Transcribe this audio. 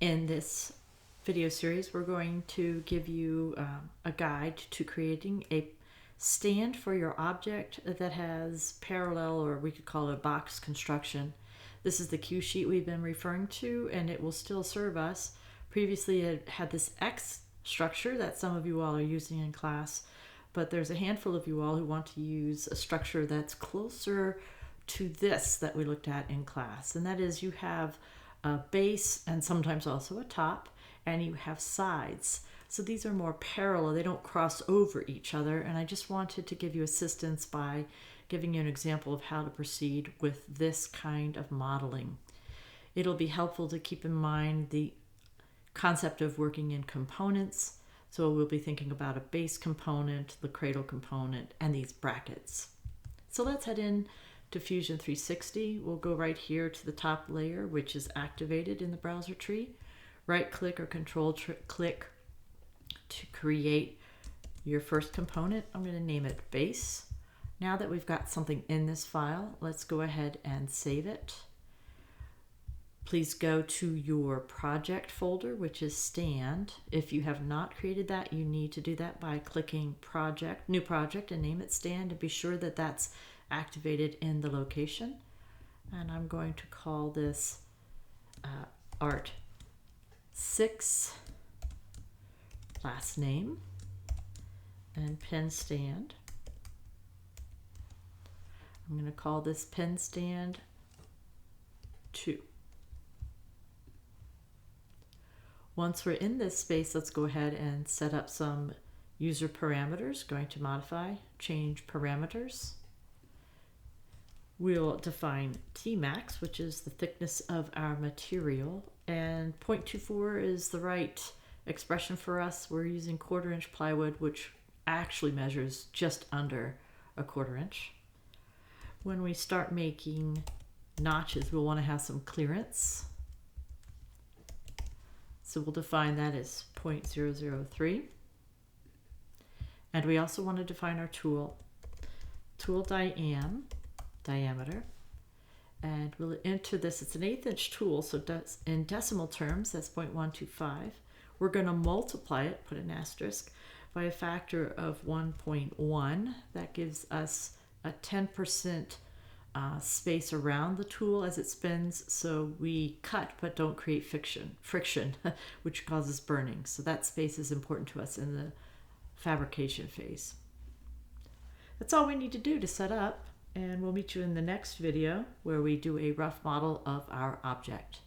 In this video series, we're going to give you a guide to creating a stand for your object that has parallel, or we could call it a box construction. This is the cue sheet we've been referring to, and it will still serve us. Previously, it had this X structure that some of you all are using in class, but there's a handful of you all who want to use a structure that's closer to this that we looked at in class, and that is you have a base and sometimes also a top, and you have sides. So these are more parallel, they don't cross over each other, and I just wanted to give you assistance by giving you an example of how to proceed with this kind of modeling. It'll be helpful to keep in mind the concept of working in components. So we'll be thinking about a base component, the cradle component, and these brackets. So let's head in to Fusion 360. We'll go right here to the top layer, which is activated in the browser tree. Right click or control click to create your first component. I'm going to name it base. Now that we've got something in this file, let's go ahead and save it. Please go to your project folder, which is stand. If you have not created that, you need to do that by clicking project, new project, and name it stand, and be sure that that's activated in the location. And I'm going to call this Art 6, last name, and pen stand. I'm going to call this pen stand 2. Once we're in this space, let's go ahead and set up some user parameters. Going to modify, change parameters. We'll define Tmax, which is the thickness of our material, and 0.24 is the right expression for us. We're using 1/4 inch plywood, which actually measures just under a 1/4 inch. When we start making notches, we'll want to have some clearance. So we'll define that as 0.003. And we also want to define our tool diameter. And we'll enter this, it's an 1/8 inch tool, so in decimal terms, that's 0.125. We're going to multiply it, put an asterisk, by a factor of 1.1. That gives us a 10% space around the tool as it spins, so we cut but don't create friction, which causes burning. So that space is important to us in the fabrication phase. That's all we need to do to set up, and we'll meet you in the next video where we do a rough model of our object.